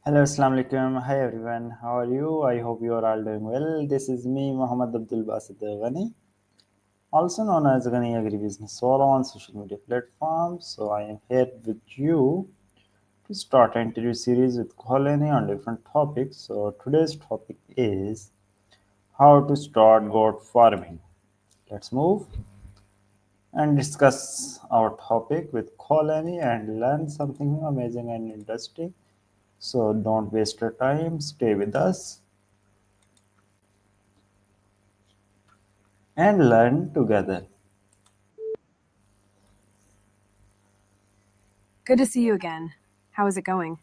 Hello, Assalamu alaikum. Hi everyone. How are you? I hope you are all doing well. This is me, Muhammad Abdul Basit Ghani, also known as Ghani Agribusiness Solo on social media platforms. So I am here with you to start an interview series with Kholani on different topics. So today's topic is how to start goat farming. Let's move and discuss our topic with Kholani and learn something amazing and interesting. So don't waste your time. Stay with us and learn together. Good to see you again. How is it going?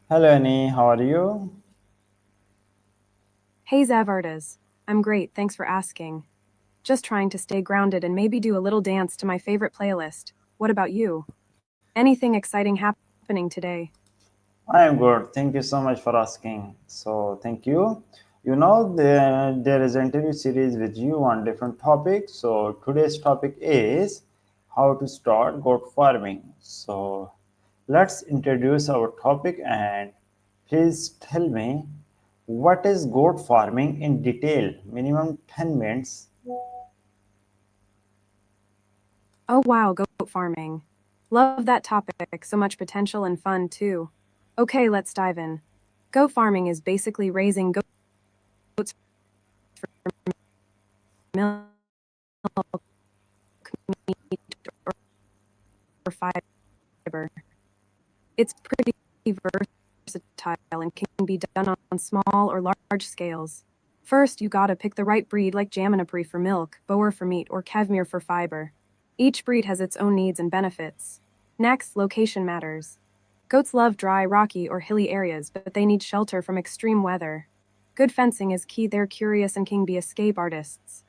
Hello Annie, how are you? Hey Zavardas. I'm great, thanks for asking. Just trying to stay grounded and maybe do a little dance to my favorite playlist. What about you? Anything exciting happening today? I am good. Thank you so much for asking. So thank you. There is an interview series with you on different topics. So today's topic is how to start goat farming. So let's introduce our topic and please tell me what is goat farming in detail. Minimum 10 minutes. Oh wow, goat farming. Love that topic, so much potential and fun too. Okay, let's dive in. Goat farming is basically raising goats for milk, meat, or fiber. It's pretty versatile and can be done on small or large scales. First, you gotta pick the right breed like Jamunapuri for milk, Boer for meat, or Kevmir for fiber. Each breed has its own needs and benefits. Next, location matters. Goats love dry, rocky, or hilly areas, but they need shelter from extreme weather. Good fencing is key. They're curious and can be escape artists.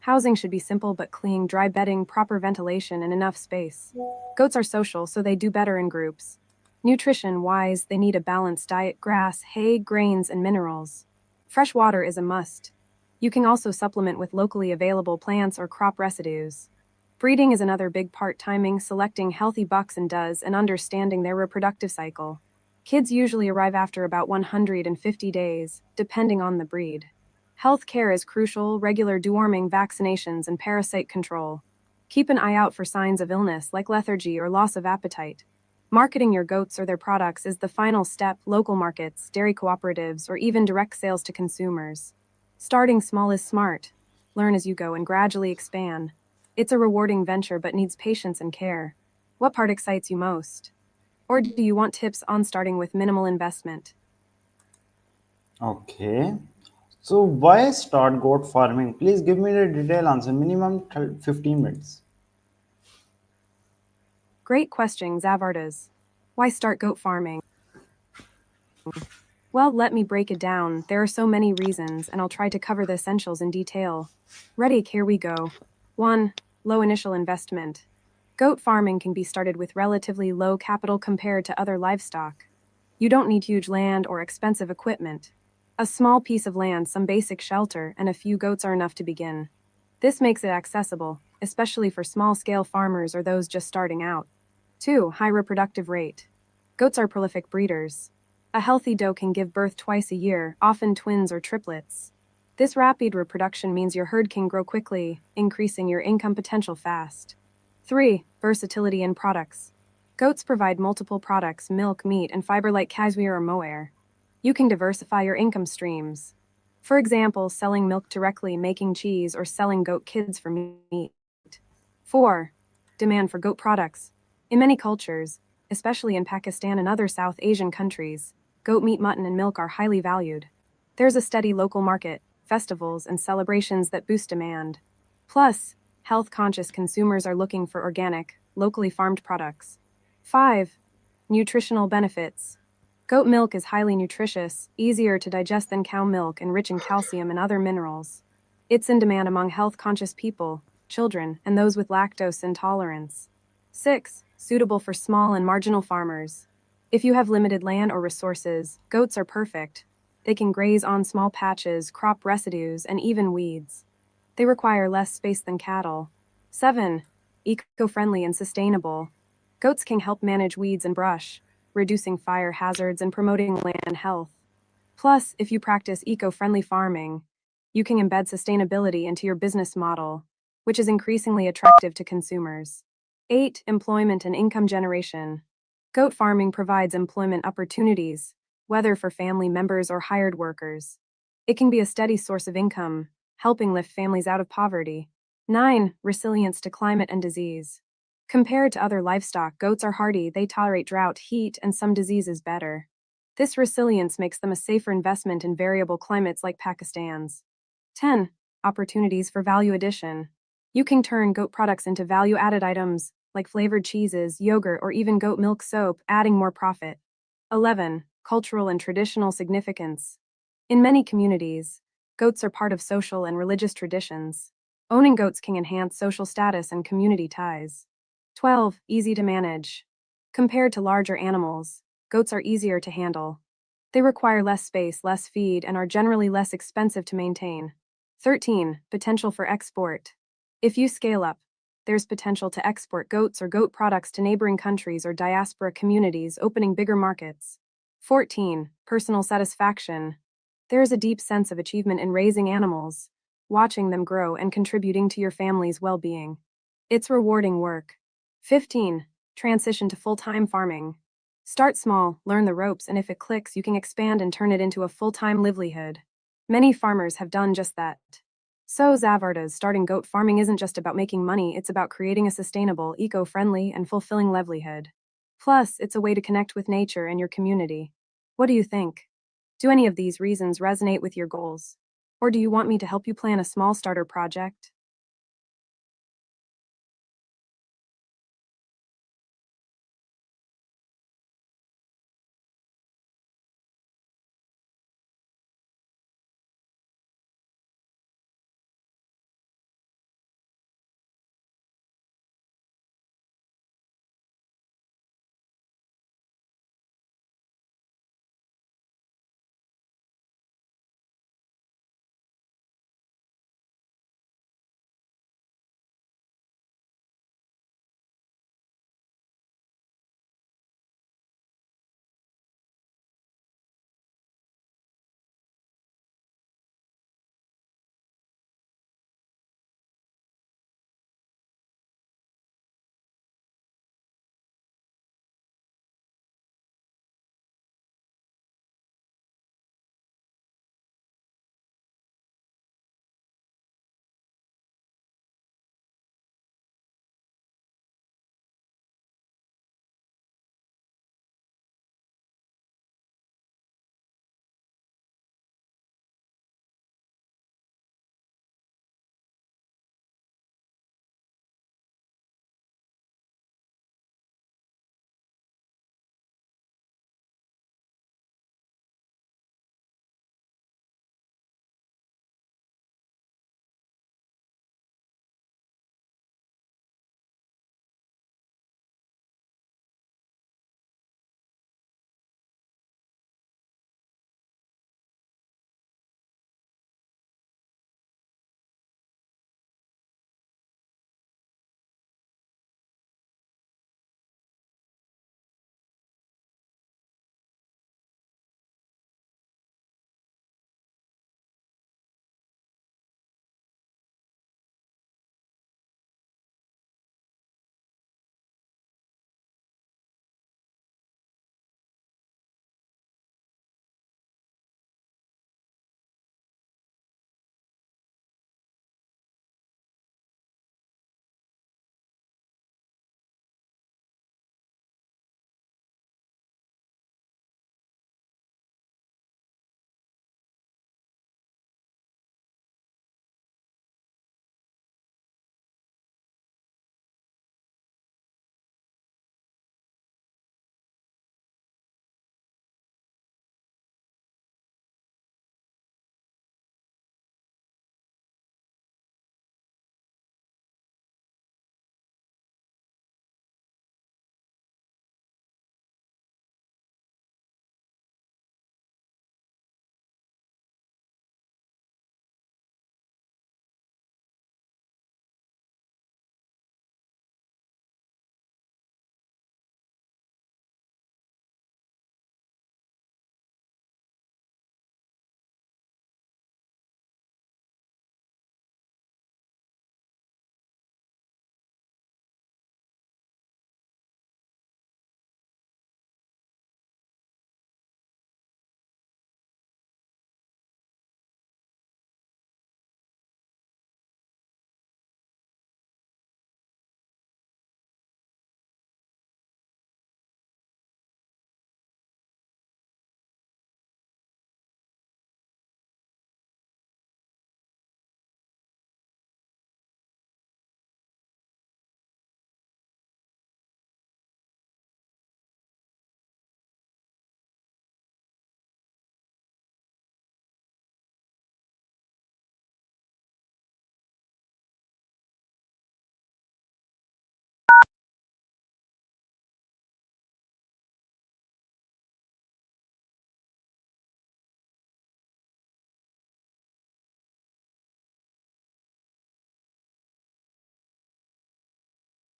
Housing should be simple but clean, dry bedding, proper ventilation, and enough space. Goats are social, so they do better in groups. Nutrition wise, they need a balanced diet: grass, hay, grains, and minerals. Fresh water is a must. You can also supplement with locally available plants or crop residues. Breeding is another big part: timing, selecting healthy bucks and does, and understanding their reproductive cycle. Kids usually arrive after about 150 days, depending on the breed. Health care is crucial: regular deworming, vaccinations, and parasite control. Keep an eye out for signs of illness like lethargy or loss of appetite. Marketing your goats or their products is the final step: local markets, dairy cooperatives, or even direct sales to consumers. Starting small is smart. Learn as you go and gradually expand. It's a rewarding venture but needs patience and care. What part excites you most? Or do you want tips on starting with minimal investment? Okay. So why start goat farming? Please give me the detailed answer. Minimum 15 minutes. Great question, Zavardas. Why start goat farming? Well, let me break it down. There are so many reasons, and I'll try to cover the essentials in detail. Ready, here we go. 1. Low initial investment. Goat farming can be started with relatively low capital compared to other livestock. You don't need huge land or expensive equipment. A small piece of land, some basic shelter, and a few goats are enough to begin. This makes it accessible, especially for small-scale farmers or those just starting out. 2. High reproductive rate. Goats are prolific breeders. A healthy doe can give birth twice a year, often twins or triplets. This rapid reproduction means your herd can grow quickly, increasing your income potential fast. 3. Versatility in products. Goats provide multiple products: milk, meat, and fiber like cashmere or mohair. You can diversify your income streams. For example, selling milk directly, making cheese, or selling goat kids for meat. 4. Demand for goat products. In many cultures, especially in Pakistan and other South Asian countries, goat meat, mutton, and milk are highly valued. There's a steady local market, festivals, and celebrations that boost demand. Plus, health-conscious consumers are looking for organic, locally farmed products. 5. Nutritional benefits. Goat milk is highly nutritious, easier to digest than cow milk, and rich in calcium and other minerals. It's in demand among health-conscious people, children, and those with lactose intolerance. 6. Suitable for small and marginal farmers. If you have limited land or resources, goats are perfect. They can graze on small patches, crop residues, and even weeds. They require less space than cattle. 7. Eco-friendly and sustainable. Goats can help manage weeds and brush. reducing fire hazards and promoting land health. Plus, if you practice eco-friendly farming, you can embed sustainability into your business model, which is increasingly attractive to consumers. 8. Employment and income generation. Goat farming provides employment opportunities, whether for family members or hired workers. It can be a steady source of income, helping lift families out of poverty. 9. Resilience to climate and disease. Compared to other livestock, goats are hardy, they tolerate drought, heat, and some diseases better. This resilience makes them a safer investment in variable climates like Pakistan's. 10. Opportunities for value addition. You can turn goat products into value added items, like flavored cheeses, yogurt, or even goat milk soap, adding more profit. 11. Cultural and traditional significance. In many communities, goats are part of social and religious traditions. Owning goats can enhance social status and community ties. 12. Easy to manage. Compared to larger animals, goats are easier to handle. They require less space, less feed, and are generally less expensive to maintain. 13. Potential for export. If you scale up, there's potential to export goats or goat products to neighboring countries or diaspora communities, opening bigger markets. 14. Personal satisfaction. There is a deep sense of achievement in raising animals, watching them grow, and contributing to your family's well being. It's rewarding work. 15. Transition to full time farming. Start small, learn the ropes, and if it clicks, you can expand and turn it into a full time livelihood. Many farmers have done just that. So, Zavardas, starting goat farming isn't just about making money, it's about creating a sustainable, eco friendly, and fulfilling livelihood. Plus, it's a way to connect with nature and your community. What do you think? Do any of these reasons resonate with your goals? Or do you want me to help you plan a small starter project?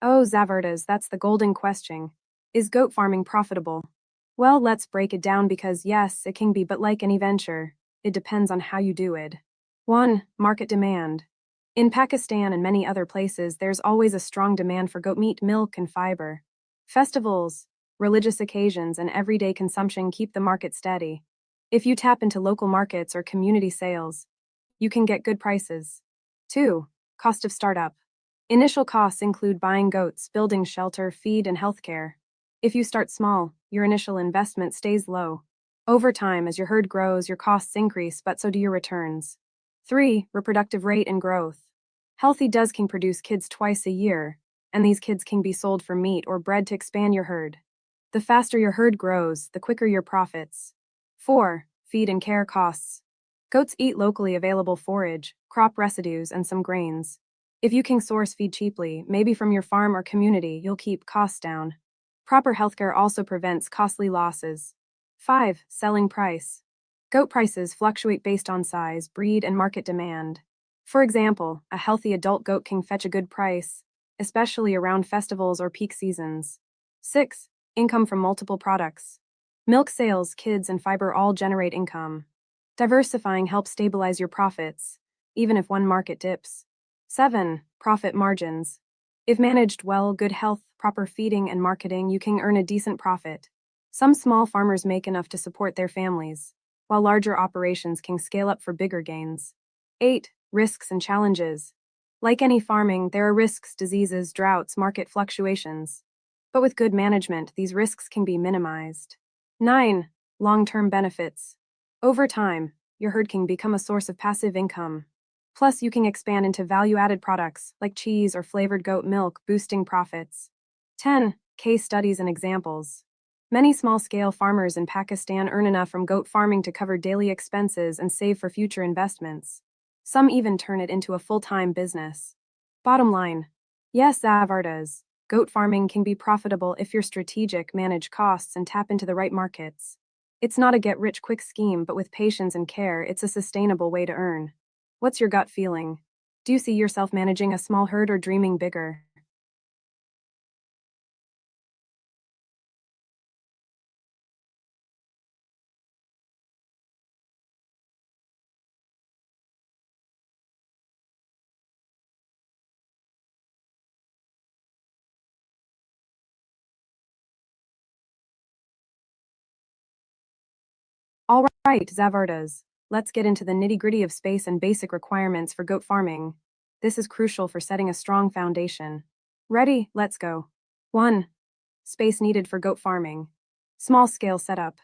Oh, Zavardas, that's the golden question. Is goat farming profitable? Well, let's break it down because yes, it can be, but like any venture, it depends on how you do it. 1. Market demand. In Pakistan and many other places, there's always a strong demand for goat meat, milk, and fiber. Festivals, religious occasions, and everyday consumption keep the market steady. If you tap into local markets or community sales, you can get good prices. 2. Cost of startup. Initial costs include buying goats, building shelter, feed, and healthcare. If you start small, your initial investment stays low. Over time, as your herd grows, your costs increase, but so do your returns. 3. Reproductive rate and growth. Healthy does can produce kids twice a year, and these kids can be sold for meat or bread to expand your herd. The faster your herd grows, the quicker your profits. 4. Feed and care costs. Goats eat locally available forage, crop residues, and some grains. If you can source feed cheaply, maybe from your farm or community, you'll keep costs down. Proper healthcare also prevents costly losses. 5. Selling price. Goat prices fluctuate based on size, breed, and market demand. For example, a healthy adult goat can fetch a good price, especially around festivals or peak seasons. 6. Income from multiple products. Milk sales, kids, and fiber all generate income. Diversifying helps stabilize your profits, even if one market dips. 7. Profit margins. If managed well, good health, proper feeding, and marketing, you can earn a decent profit. Some small farmers make enough to support their families, while larger operations can scale up for bigger gains. 8. Risks and challenges. Like any farming, there are risks, diseases, droughts, market fluctuations. But with good management, these risks can be minimized. 9. Long-term benefits. Over time, your herd can become a source of passive income. Plus, you can expand into value-added products like cheese or flavored goat milk, boosting profits. 10. Case studies and examples. Many small-scale farmers in Pakistan earn enough from goat farming to cover daily expenses and save for future investments. Some even turn it into a full-time business. Bottom line. Yes, Zavardas, goat farming can be profitable if you're strategic, manage costs, and tap into the right markets. It's not a get-rich-quick scheme, but with patience and care, it's a sustainable way to earn. What's your gut feeling? Do you see yourself managing a small herd or dreaming bigger? All right, Zavardas, let's get into the nitty-gritty of space and basic requirements for goat farming. This is crucial for setting a strong foundation. Ready? Let's go. 1. Space needed for goat farming. Small-scale setup.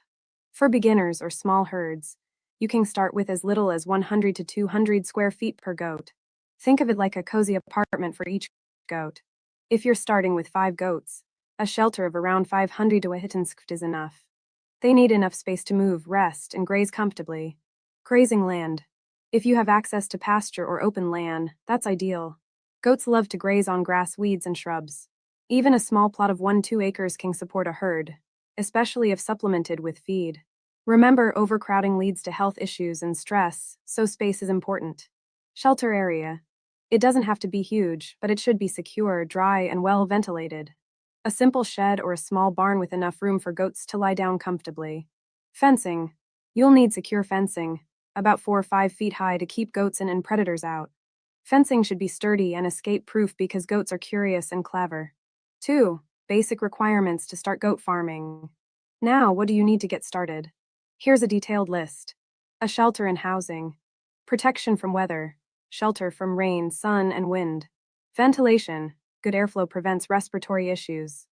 For beginners or small herds, you can start with as little as 100 to 200 square feet per goat. Think of it like a cozy apartment for each goat. If you're starting with 5 goats, a shelter of around 500 to a hitanskft is enough. They need enough space to move, rest, and graze comfortably. Grazing land. If you have access to pasture or open land, that's ideal. Goats love to graze on grass, weeds, and shrubs. Even a small plot of 1-2 acres can support a herd, especially if supplemented with feed. Remember, overcrowding leads to health issues and stress, so space is important. Shelter area. It doesn't have to be huge, but it should be secure, dry, and well ventilated. A simple shed or a small barn with enough room for goats to lie down comfortably. Fencing. You'll need secure fencing, about 4 or 5 feet high to keep goats in and predators out. Fencing should be sturdy and escape-proof because goats are curious and clever. 2. Basic requirements to start goat farming. Now, what do you need to get started? Here's a detailed list. A shelter and housing. Protection from weather. Shelter from rain, sun, and wind. Ventilation. Good airflow prevents respiratory issues.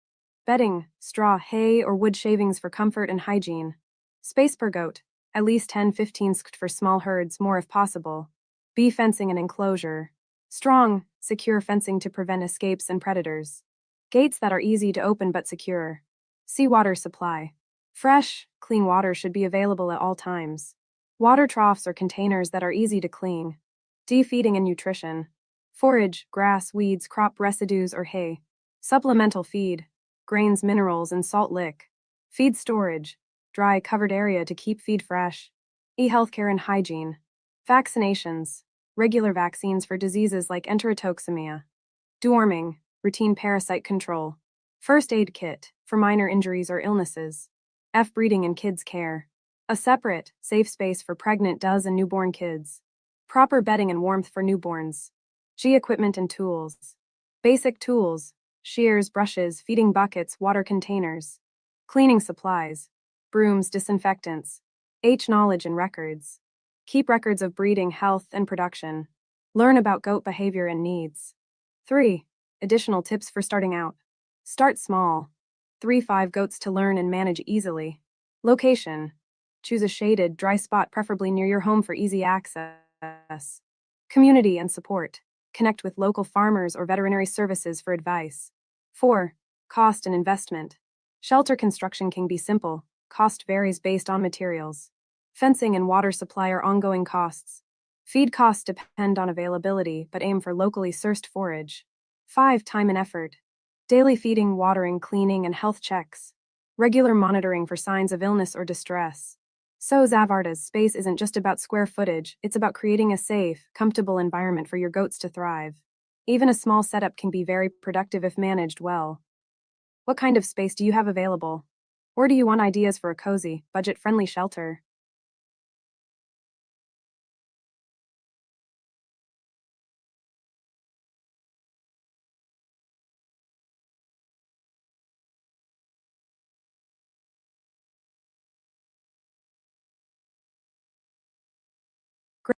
Bedding, straw, hay, or wood shavings for comfort and hygiene. Space per goat, at least 10-15 sk for small herds, more if possible. Bee fencing and enclosure. Strong, secure fencing to prevent escapes and predators. Gates that are easy to open but secure. Seawater supply. Fresh, clean water should be available at all times. Water troughs or containers that are easy to clean. Defeeding and nutrition. Forage, grass, weeds, crop residues, or hay. Supplemental feed. Grains, minerals, and salt lick. Feed storage. Dry, covered area to keep feed fresh. E-healthcare and hygiene. Vaccinations. Regular vaccines for diseases like enterotoxemia. Deworming. routine parasite control. First aid kit for minor injuries or illnesses. F. Breeding and kids care. A separate, safe space for pregnant does and newborn kids. Proper bedding and warmth for newborns. G. Equipment and tools. Basic tools: shears, brushes, feeding buckets, water containers. Cleaning supplies: brooms, disinfectants. H. Knowledge and records. Keep records of breeding, health, and production. Learn about goat behavior and needs. 3. Additional tips for starting out. Start small. 5 goats to learn and manage easily. Location: choose a shaded, dry spot preferably near your home for easy access. Community and support: connect with local farmers or veterinary services for advice. 4. Cost and investment. Shelter construction can be simple, cost varies based on materials. Fencing and water supply are ongoing costs. Feed costs depend on availability but aim for locally sourced forage. 5. Time and effort. Daily feeding, watering, cleaning, and health checks. Regular monitoring for signs of illness or distress. So Zavarda's space isn't just about square footage, it's about creating a safe, comfortable environment for your goats to thrive. Even a small setup can be very productive if managed well. What kind of space do you have available? Or do you want ideas for a cozy, budget-friendly shelter?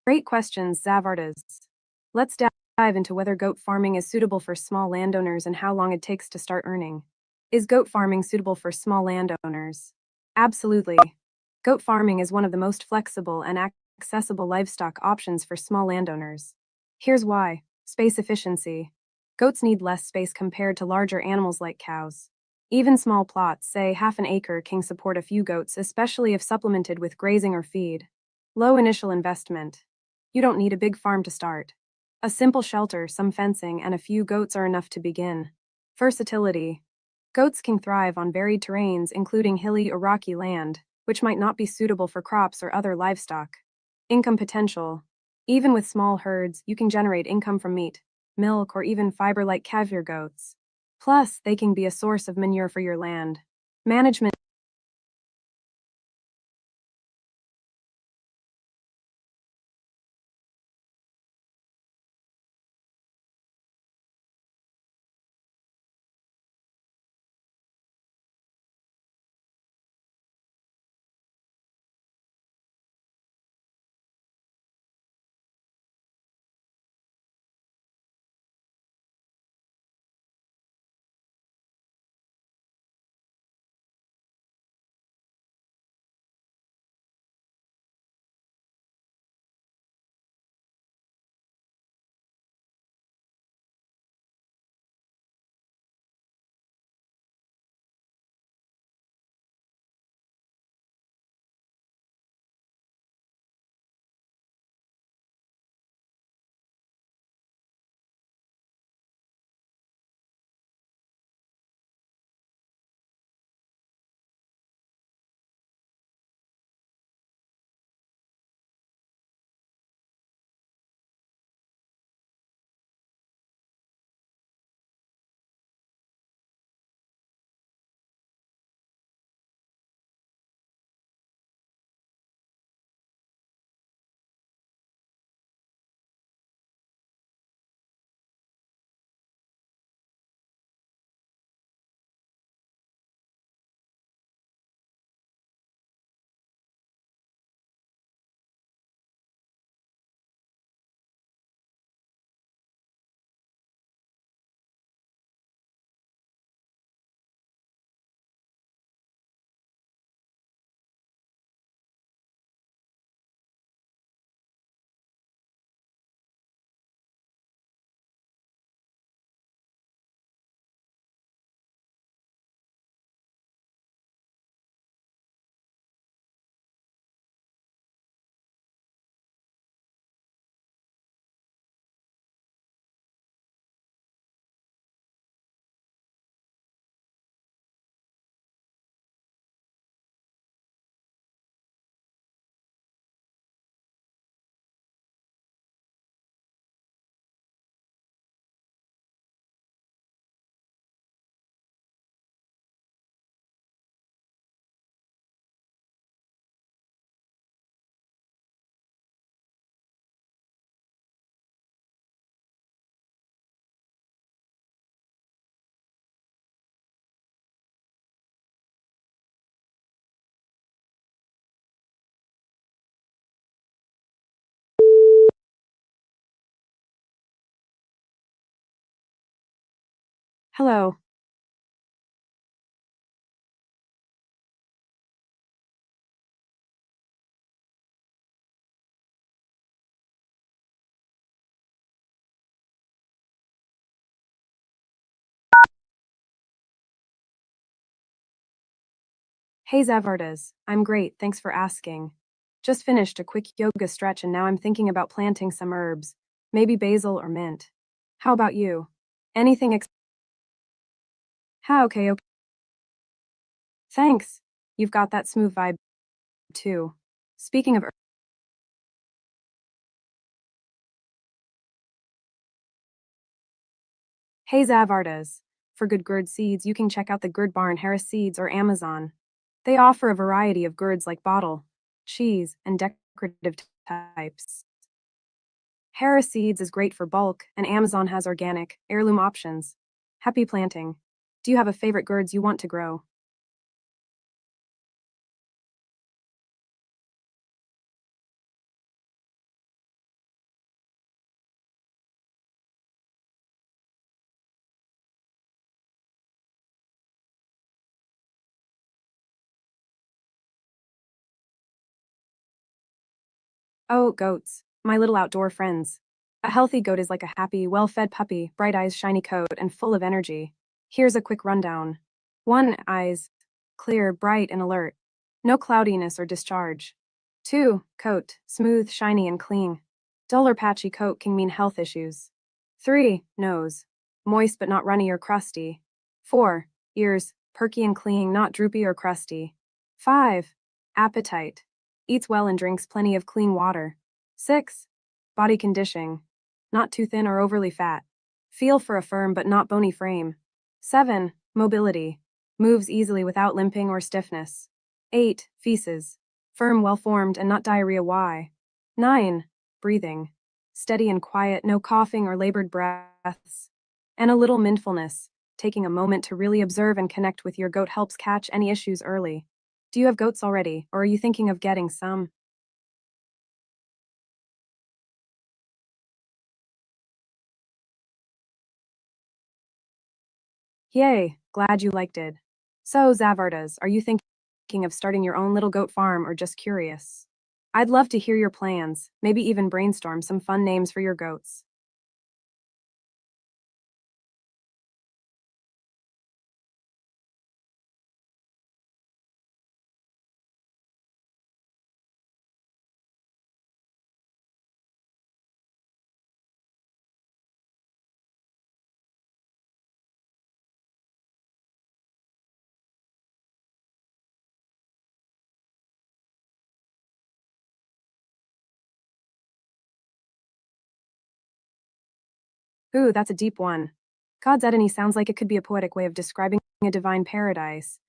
Great questions, Zavardas. Let's dive into whether goat farming is suitable for small landowners and how long it takes to start earning. Is goat farming suitable for small landowners? Absolutely. Goat farming is one of the most flexible and accessible livestock options for small landowners. Here's why: space efficiency. Goats need less space compared to larger animals like cows. Even small plots, say half an acre, can support a few goats, especially if supplemented with grazing or feed. Low initial investment. You don't need a big farm to start. A simple shelter, some fencing, and a few goats are enough to begin. Versatility. Goats can thrive on varied terrains, including hilly or rocky land, which might not be suitable for crops or other livestock. Income potential. Even with small herds, you can generate income from meat, milk, or even fiber like caviar goats. Plus, they can be a source of manure for your land. Management. Hello. Hey Zavardas, I'm great, thanks for asking. Just finished a quick yoga stretch and now I'm thinking about planting some herbs, maybe basil or mint. How about you? Anything okay, okay. Thanks. You've got that smooth vibe too. Speaking of Hey Zavardas, for good gourd seeds, you can check out the Gourd Barn Harris Seeds or Amazon. They offer a variety of gourds like bottle, cheese, and decorative types. Harris Seeds is great for bulk, and Amazon has organic, heirloom options. Happy planting. Do you have a favorite gourds you want to grow? Oh, goats. My little outdoor friends. A healthy goat is like a happy, well fed puppy, bright eyes, shiny coat, and full of energy. Here's a quick rundown 1. Eyes. Clear, bright, and alert. No cloudiness or discharge. 2. Coat. Smooth, shiny, and clean. Dull or patchy coat can mean health issues. 3. Nose. Moist but not runny or crusty. 4. Ears. Perky and clean, not droopy or crusty. 5. Appetite. Eats well and drinks plenty of clean water. 6. Body conditioning. Not too thin or overly fat. Feel for a firm but not bony frame. 7. Mobility. Moves easily without limping or stiffness. 8. Feces. Firm, well formed, and not diarrhea. Why? 9. Breathing. Steady and quiet, no coughing or labored breaths. And a little mindfulness. Taking a moment to really observe and connect with your goat helps catch any issues early. Do you have goats already, or are you thinking of getting some? Yay, glad you liked it. So, Zavardas, are you thinking of starting your own little goat farm or just curious? I'd love to hear your plans, maybe even brainstorm some fun names for your goats. Ooh, that's a deep one. God's Edeny sounds like it could be a poetic way of describing a divine paradise,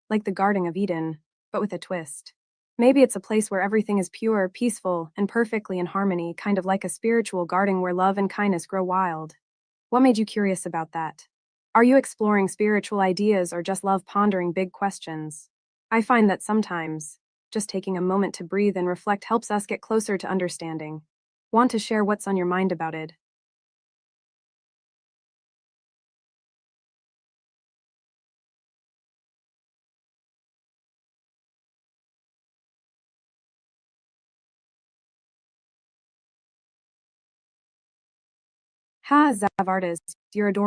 like the Garden of Eden, but with a twist. Maybe it's a place where everything is pure, peaceful, and perfectly in harmony, kind of like a spiritual garden where love and kindness grow wild. What made you curious about that? Are you exploring spiritual ideas or just love pondering big questions? I find that sometimes, just taking a moment to breathe and reflect helps us get closer to understanding. Want to share what's on your mind about it? Ha, Zavardis, you're adorable.